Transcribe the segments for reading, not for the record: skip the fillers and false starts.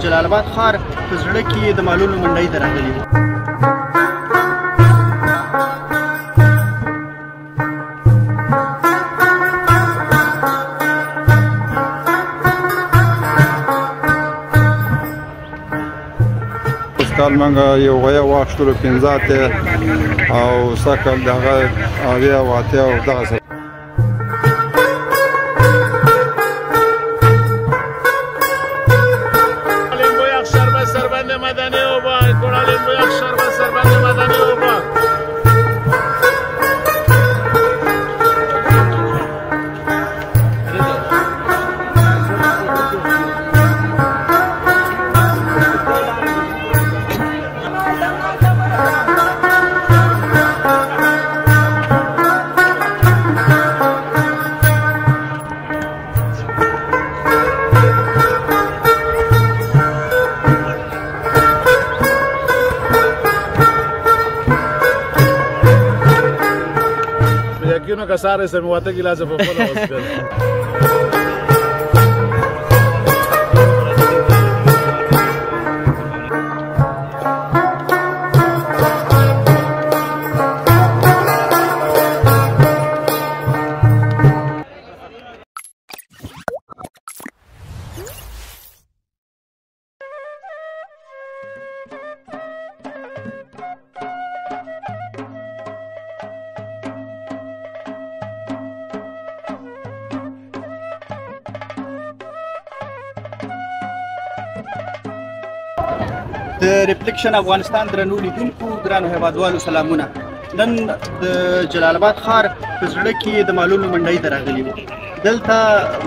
جلال آباد ښار په زړه کې د مالونو منډۍ ته راغلي وو. کال موږ یو غویه واخیستلو 15 او سږ کال د هغه 80 او 80 او دغسې. Uno casare se mi guata que la se fue por la hospital. د ریفلیکشن افغانستان درنو لیدونکو ګرانو هیوادوالو سلامونه. نن د جلال آباد ښار په زړه کې د مالونو منډۍ ته راغلي وو. دلته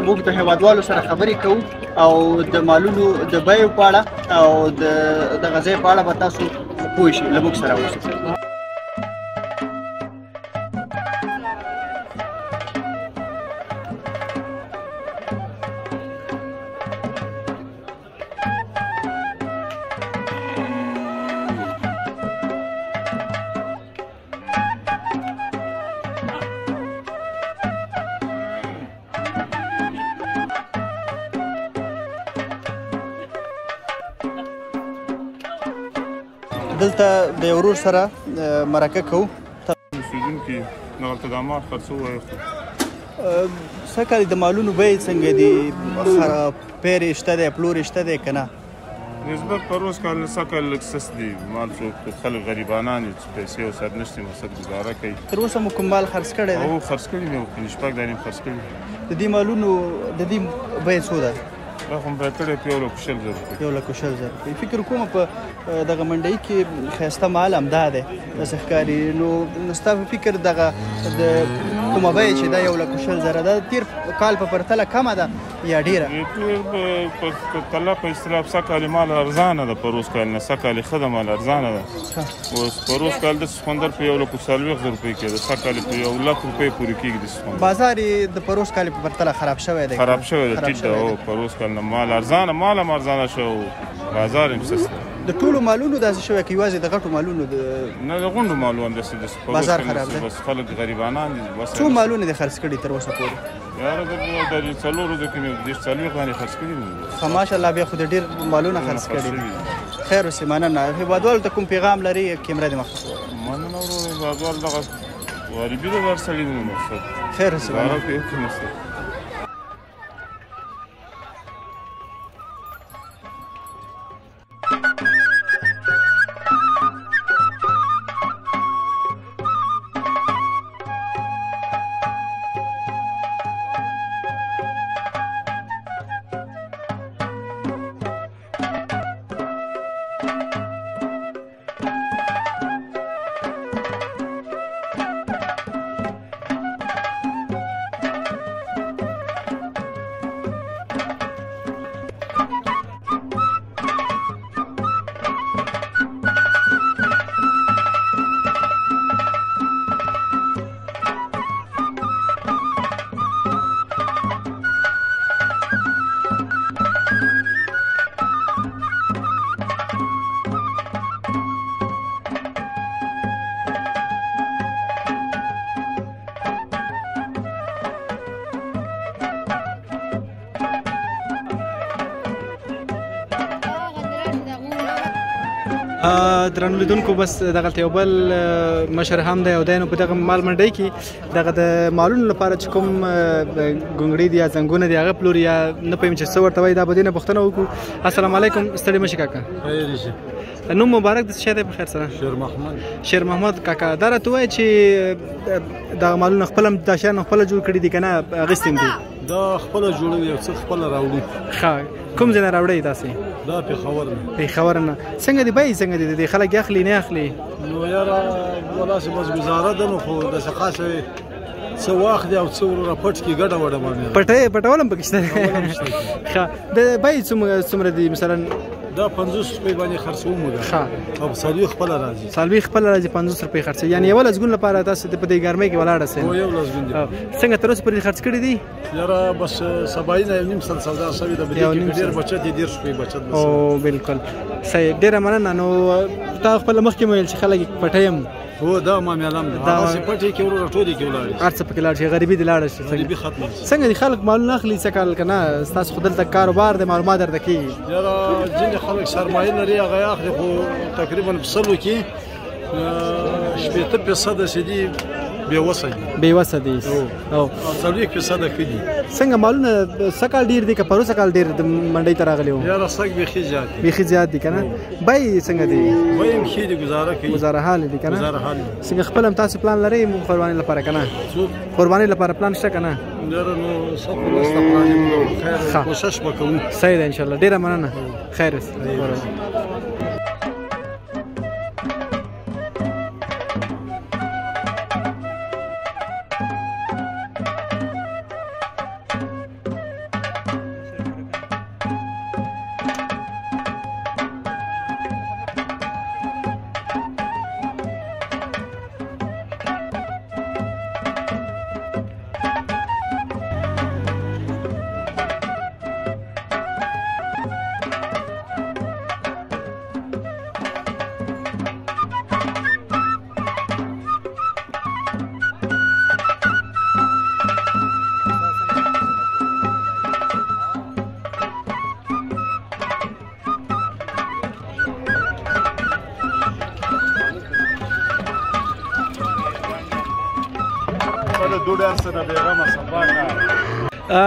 موږ د هیوادوالو سره خبرې کوو او د مالونو د بیو په اړه او د غذای په اړه به تاسو پوه شئ. له موږ سره اوسئ. دلته د یو ورور سره مرکه کوو. اوسېدونکي دغه اقتدامات خرڅو وایښتو. څه کال د مالونو بیې څنګه دي؟ پیر شته دی، پلور شته دی که نه؟ نسبت په روز کال نه څه کال لږ سست دي. مال څوک خلک غریبانان دي چې پیسې او سر نشته مقصد ګزاره کوي. تر اوسه مو کوم مال خرڅ کړی دی؟ او خرڅ کړي مې وو 5 دانې مې خرڅ کړي. د دې مالونو د دې بیه څو ده؟ دا خو مې بیه کړې په 1,60,000 روپۍ. 1,60,000 روپۍ. فکر کوم په دغه منډۍ کې ښایسته مال همدا دی داسې ښکاري. نو ستا په فکر دغه د کومه بیه چې دا 1,60,000 ده تېر کال په پرتله کمه ده یا ډېره؟ تېر په پرتله په اصطلاح سږ کال مال ارزانه ده په روز کال نه. سږ کال ښه ده مال ارزانه ده. اوس په روز کال د سخوندر په 1,40,000 روپۍ کېده. سږ کال په 1,00,000 روپۍ پورې کېږي د سخوندر. بازار یې د په روز کال په پرتله خراب شوی دی؟ خراب شوی ده، ټیټ ده. او په روز کال نه مال ارزانه، مال هم ارزانه شو، بازار هم سست ده. د ټولو مالونو داسې شوی که یوازې د غټو مالونو نه د غونډو مالو هم داسې بازار خراب دی؟ بس خلک غریبانان دي. څو مالونه دې خرڅ کړي تر اوسه پورې؟ یاره د 4 ورځو کې مې 40 دانې خرڅ کړي دي. ښه ماشاءالله بیا خو د ډېر مالونه خرڅ کړي دي. خیر اوسې مننه. هیوادوالو ته کوم پیغام لري؟ کیمره دې مخته وګوره. مننه ورور. هیوادوال دغه غریبي ده هر سړي نه مقصد. خیر اوسې مننه. درنو لیدونکو بس دغلته یو بل مشر هم دی او دی نو په دغه مال منډۍ کې دغه د مالونو لپاره چې کوم ګونګړي دي یا زنګونه دي هغه پلوري یا نه پوهیم چې څه ورته وایي دا به دې نه پوښتنه وکړو. السلام علیکم ستړي مه شي کاکا. نوم مبارک د څه شی دی په خیر سره؟ شیر محمد کاکا دا راته ووایه چې دغه مالونه خپل هم دا شیان خپله جوړ کړي دي که نه اخیستي هم دي؟ دا خپله جوړوي او څه خپله راوړي. ښه کوم ځای نه راوړئ تاسې؟ دا پېښور نه. پېښور نه. څنګه دي بیې څنګه دي خلک اخلي نه اخلي؟ نو یاره ولاسې بس ګزاره ده نو خو داسې خاصه څه واخلي او څه وروره پټ کړي ګډه وډه باندې پټول هم پکې شته. ښه د بیې څومره دي مثلا؟ دا 50 روپۍ باندې خرڅوم موږ. او سالوي خپله راځي. سالوي خپله راځي 50 روپۍ خرڅوي. یعنې یوه لسګون لپاره تاسو په دې ګرمۍ کې ولاړه سئ؟ هو یو لسګون دي. څنګه تر اوسه پورې خرڅ کړي دي؟ یاره بس سباینه یو نیم سل سودا شوې ده. په دې کې ډېر بچت یې 10 روپۍ بچت ده. او بالکل صحیح. ډېره مننه. نو تا خپله مخکې مې ویل چې خلک پټۍ هم هو دا ما معلوم ده. هغسې پټۍ کې وروره ټولې کې ولاړې هر څه پکې لاړ شي غریبي دې لاړه شي. غریبي ختمه شي. څنګه دي خلک مالونه اخلي څه کال که نه ستاسو خو دلته کاروبار دی معلومات درته کېږي؟ یاره ځینې خلک سرمایه لري هغه یې اخلي خو تقریبا په سلو کې 80% چې دي بېوسه دي. بېوسه دي او 40% ښه دي. څنګه مالونه څه کال ډېر دي که پروسه کال ډېر د منډۍ ته راغلي وو؟ یاره سږ بیخي زیات دي. بیخي زیات دي که نه؟ بیې څنګه دي؟ بیې هم ښې دي ګزاره کوي. ګزاره حال دي که نه؟ ګزاره حال دي. څنګه خپل هم تاسو پلان لرئ قربانۍ لپاره که نه؟ قربانۍ لپاره پلان شته که نه؟ یاره نو څه خو نشته پلان یې خیر کوشش به کوو. صحیح ده انشاءالله. ډېره مننه. خیر اوسه.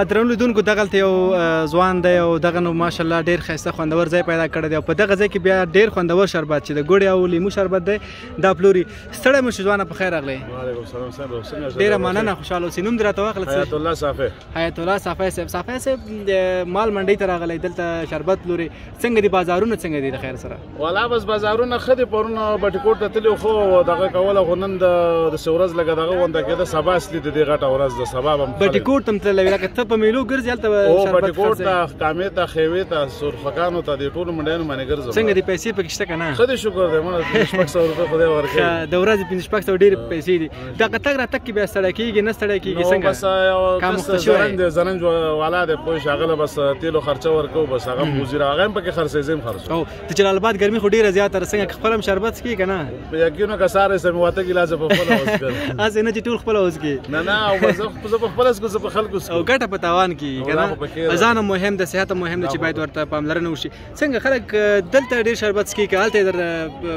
درنو لیدونکو دغلته یو ځوان دی او دغه نو ماشاءالله ډېر ښایسته خوندور ځای پیدا کړی دی او په دغه ځای کې بیا ډېر خوندور شربت چې د ګوړې او لیمو شربت دی دا پلوري. ستړی مو شو ځوانه په خیر راغلی. وعلیکم السلام صاحب. ډېره مننه خوشحاله اوسئ. نوم دې راته واخله. حیات الله صافی. حیات الله صافی صاحب. صافی صاحب مال منډۍ ته راغلی دلته شربت پلوري. څنګه دي بازارونه څنګه دي د خیر سره؟ والا بس بازارونه ښه دي. پرونه بټکوټ ته تللي خو دغه کوله خو نن داسې ورځ لکه دغه غونډه کېده سبا اصلي د دې غټه ورځ ده. سبا به بټکوټ ته هم تللی وي لکه ته په میلو ګرځې هلته به شربت بټکوټ ته کامې ته خیوې ته سرخکانو ته دې ټولو منډیانو باندې ګرځم. څنګه دي پیسې پکې شته که نه؟ ښه دي شکر دی. مړه 500 روپۍ خدای ورکوي. د ورځې 500 ډېرې پیسې دي. دغه تګ راتګ کې بیا ستړی کېږي نه ستړی کېږي څنګه؟ بس یو زرنج والا دی پوه شې هغه له بس تیلو خرچه ورکوو بس هغه مزیر هغه هم پکې خرڅوي زه هم خرڅوم. او د جلال آباد ګرمي خو ډېره زیاته ده څنګه خپل هم شربت څکې که نه؟ یقینو که سهار یې مې واته ګیلاسه په خپله وڅښل. هسې نه چې ټول خپله وڅکې؟ نه نه او زه په خپله څکو زه په خلکو څکو. او ګټه په تاوان کېږي که نه؟ ځان هم مهم ده صحت هم مهم ده چې باید ورته پاملرنه وشي. څنګه خلک دلته ډېر شربت څکي که هلته یې در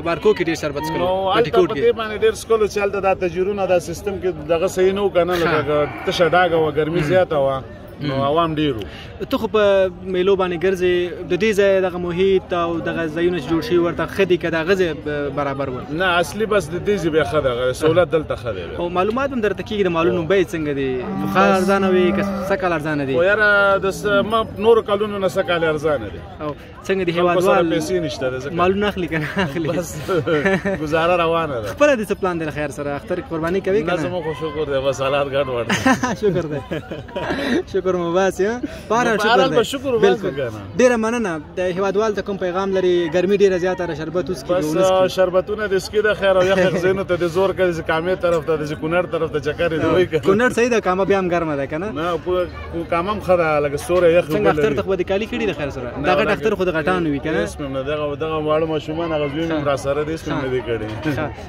بارکو کې ډېر شربت څکلو؟ هلته په دې باندې ډېر څکلو چې هلته دا تجرونه دا سیستم کې دغه صحیح نه و که نه لکه تشه ډاګه وه ګرمي زیاته وه نو عوام ډېر وو. ته خو په میلو باندې ګرځې د دې ځای دغه محیط او دغه ځایونه چې جوړ شوي ورته ښه دي که د هغه ځای برابر ول؟ نه اصلي بس د دې ځای بیا ښه ده سهولت دلته ښه دی. او معلومات هم درته کېږي د مالونو بیې څنګه دي؟ فخار ارزانه وي که څه کال ارزانه دي؟ خو یاره د نورو کلونو نه څه کال ارزانه دي. او څنګه دي هېوادوال پیسې نشته ده مالونه اخلي که نه اخلي؟ بس ګزاره روانه ده. خپله دې څه پلان دی د خیر سره اختر قرباني کوي که نه؟ نه زموږ خو شکر دی بس حالات ګډ وډ شکر دی. شکر مو باسي. بهرحال شکر دی. بالکل ډېره مننه. د هېوادوال ته کوم پیغام لري؟ ګرمي ډېره زیاته ده شربت وڅکي بس شربتونه د اسکي د خیر او یخ ځایونو ته د زور کوي کامې طرف ته د کونړ طرف ته چکر دی وایي کونړ صحیح ده کامه بیا هم ګرمه ده که نه؟ نه کامه هم ښه ده لکه ستوری یخ څنګه اختر ته خو به دې کالي کړي د خیر سره؟ دا غټ اختر خو د غټانو وي که نه؟ دغه واړه ماشومان هغه زوی مې راسره دي اسم مې دې کړي.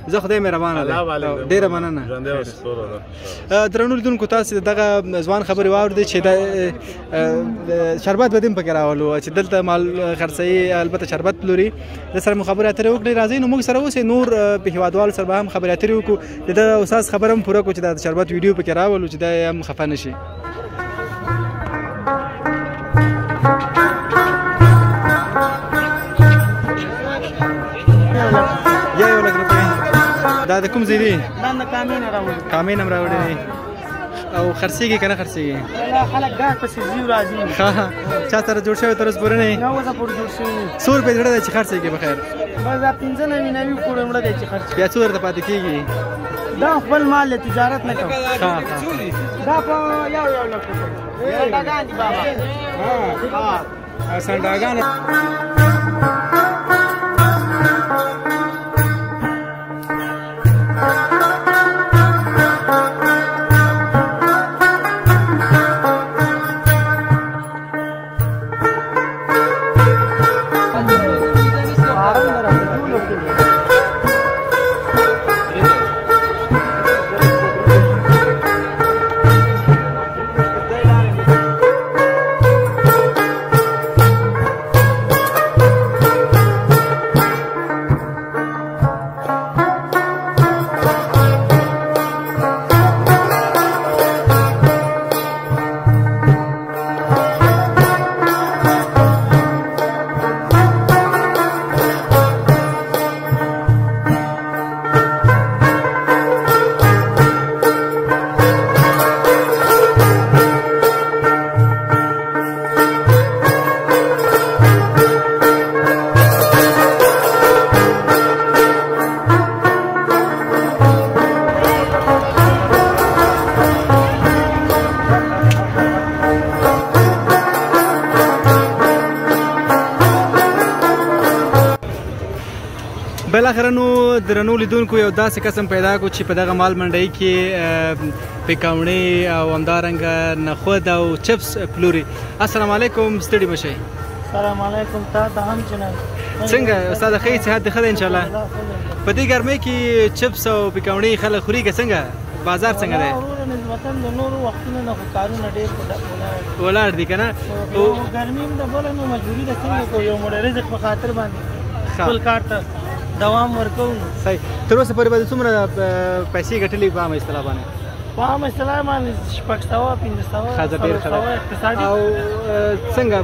زه خدای مهربانه دی. ډېره مننه. درنو لیدونکو تاسو دغه ځوان خبرې واورېدې چې دا شربت به دیم پکې راولو چې دلته مال خرڅوي البته شربت پلوري د سره مو خبرې اترې وکړې راځئ نو موږ سره اوسئ نور په هېوادوالو سره به هم خبرې اترې وکړو د ده استاد خبره هم پوره کړو چې دا د شربت ویډیو پکې راولو چې دا هم خفه نه شي یا 1 لک روپۍ دا د کوم ځای دی؟ دا د کامې نه راوړي. کامې نه هم راوړی دی او خرڅېږي که نه خرڅېږي؟ خلک ګاډ پسې ځي او راځي. ښه چا سره جوړ شوی تر اوسه پورې نه یې؟ نه اوسه پورې جوړ شوي. څو روپۍ زړه دی چې خرڅېږي بخیر؟ بس دا 15 نوي پورې مړه دی چې خرڅ. بیا څو درته پاتې کېږي؟ دا خپل مال دی تجارت نه کوم. ښه دا په 1 لک روپۍ سنډاګان دي بابا. سنډاګان بالاخره نو درنو لیدونکو یو داسې قسم پیدا کړو چې په دغه مال منډۍ کې پیکاوڼې او همدارنګه نخود او چپس پلوري. السلام علیکم ستړي مه شئ. سلام علیکم تا ته هم جناب. څنګه استاد ښه صحت دې ښه دی انشاءالله؟ په دې ګرمۍ کې چپس او پیکاوڼې خلک خوري که څنګه بازار څنګه دی؟ نسبتا د نورو وختونو نه خو کارونه ډېر ولاړ دي که نه؟ ګرمي هم د بله نو مجبوري ده څنګه کوو یو موډ رزق په خاطر باندې خپل کار ته دوام ورکوو. صحیح. تر اوسه پورې به د څومره پیسې ګټلې په عامه اصطلاح باندې؟ په عامه اصطلاح باندې 600 1500 ښه ډېر ښه ده. اقتصادي او څنګه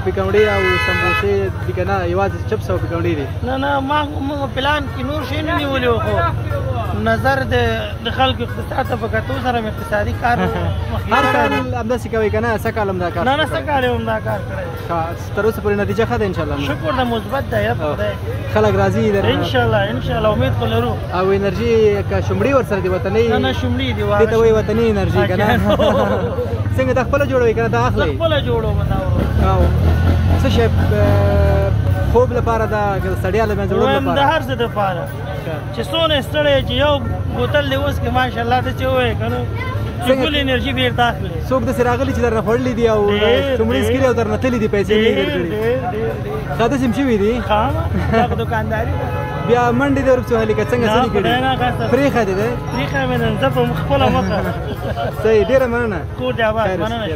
پیکاوڼې او سمبوسې دي که نه یوازې چپس او پیکاوڼې دي؟ نه نه ما پلان کې نور شی نه نیولی و خو نظر د خلکو اقتصاد ته په کتو سره مې اقتصادي کار هر کال همداسې کوئ که نه؟ څه کال هم دا کار؟ نه نه څه کال یې هم دا کار کړی. تر اوسه پورې نتیجه ښه ده انشاءالله؟ شکر د مثبت ده یا خدای خلک راضي دي انشاءالله امید خو لرو. او انرژي که شمړي ورسره دي وطني؟ نه نه شمړي دي دې ته وایي وطني انرژي که نه؟ څنګه ته خپله جوړوئ که نه ته اخلئ؟ خپله جوړوم او څه شی خوب لپاره ده که د ستړیا له منځه وړلو لپاره؟ د هر څه دپاره چې څونه ستړی چې یو بوتل دې اوس کې ماشاءالله ته چې ووایې که نه چې ټول انرژي بېرته اخلي. څوک داسې راغلي چې درنه خوړلي دي او شمړي څکلي او درنه تللي دي پیسې نه یې درکړي؟ ښه داسې هم شوي دي؟ دا خو دوکانداري ده. بیا منډې دې ورپسې وهلي که څنګه څه دي کړي؟ پرېښه دې ده؟ پرېښه مې نن زه په خپله مخه. صحیح ډېره مننه. کور دې آباد مننه.